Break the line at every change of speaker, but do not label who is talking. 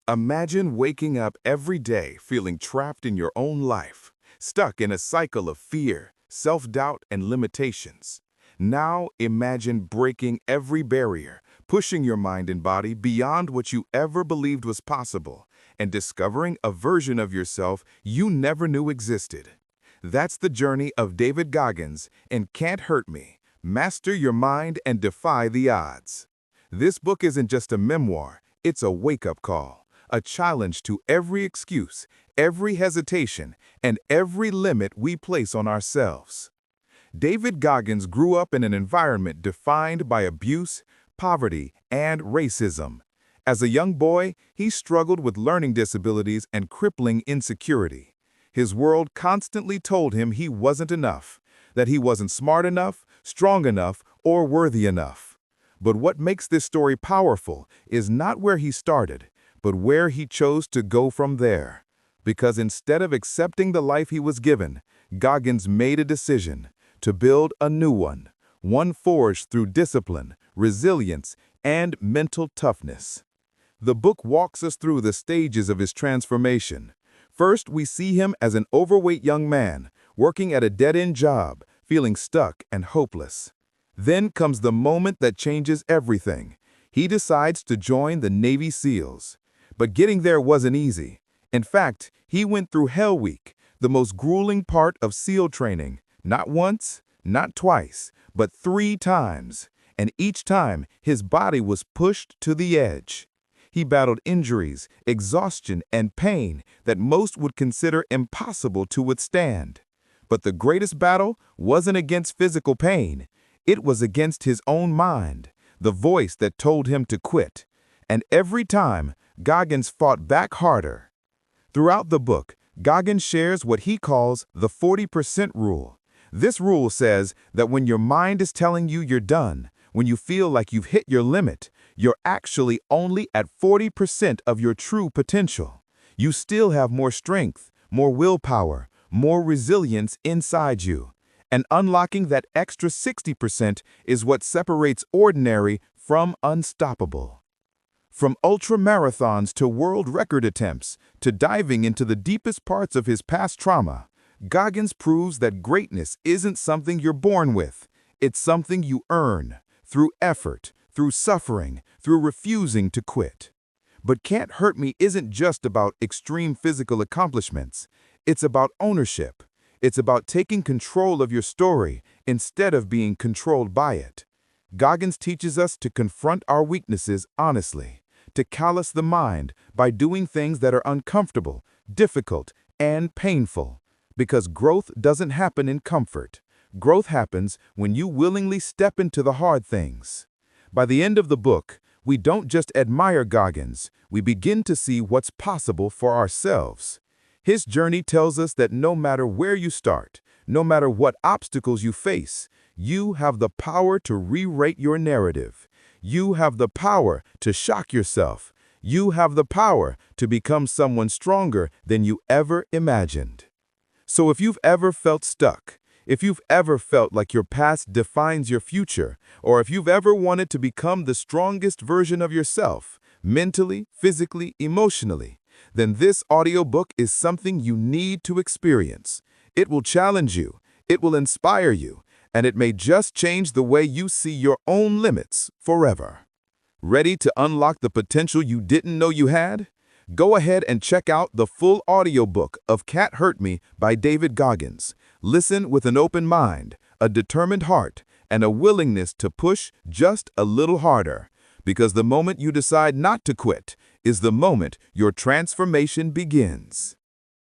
Imagine waking up every day feeling trapped in your own life, stuck in a cycle of fear, self-doubt, and limitations. Now imagine breaking every barrier, pushing your mind and body beyond what you ever believed was possible, and discovering a version of yourself you never knew existed. That's the journey of David Goggins in Can't Hurt Me, Master Your Mind and Defy the Odds. This book isn't just a memoir, it's a wake-up call. A challenge to every excuse, every hesitation, and every limit we place on ourselves. David Goggins grew up in an environment defined by abuse, poverty, and racism. As a young boy, he struggled with learning disabilities and crippling insecurity. His world constantly told him he wasn't enough, that he wasn't smart enough, strong enough, or worthy enough. But what makes this story powerful is not where he started, but where he chose to go from there. Because instead of accepting the life he was given, Goggins made a decision to build a new one forged through discipline, resilience, and mental toughness. The book walks us through the stages of his transformation. First, we see him as an overweight young man, working at a dead-end job, feeling stuck and hopeless. Then comes the moment that changes everything. He decides to join the Navy SEALs. But getting there wasn't easy. In fact, he went through Hell Week, the most grueling part of SEAL training, not once, not twice, but 3 times. And each time, his body was pushed to the edge. He battled injuries, exhaustion, and pain that most would consider impossible to withstand. But the greatest battle wasn't against physical pain. It was against his own mind, the voice that told him to quit. And every time, Goggins fought back harder. Throughout the book, Goggins shares what he calls the 40% rule. This rule says that when your mind is telling you you're done, when you feel like you've hit your limit, you're actually only at 40% of your true potential. You still have more strength, more willpower, more resilience inside you. And unlocking that extra 60% is what separates ordinary from unstoppable. From ultra-marathons to world record attempts, to diving into the deepest parts of his past trauma, Goggins proves that greatness isn't something you're born with. It's something you earn, through effort, through suffering, through refusing to quit. But Can't Hurt Me isn't just about extreme physical accomplishments. It's about ownership. It's about taking control of your story instead of being controlled by it. Goggins teaches us to confront our weaknesses honestly, to callous the mind by doing things that are uncomfortable, difficult, and painful. Because growth doesn't happen in comfort. Growth happens when you willingly step into the hard things. By the end of the book, we don't just admire Goggins, we begin to see what's possible for ourselves. His journey tells us that no matter where you start, no matter what obstacles you face, you have the power to rewrite your narrative. You have the power to shock yourself. You have the power to become someone stronger than you ever imagined. So if you've ever felt stuck, if you've ever felt like your past defines your future, or if you've ever wanted to become the strongest version of yourself, mentally, physically, emotionally, then this audiobook is something you need to experience. It will challenge you, it will inspire you, and it may just change the way you see your own limits forever. Ready to unlock the potential you didn't know you had? Go ahead and check out the full audiobook of Can't Hurt Me by David Goggins. Listen with an open mind, a determined heart, and a willingness to push just a little harder. Because the moment you decide not to quit is the moment your transformation begins.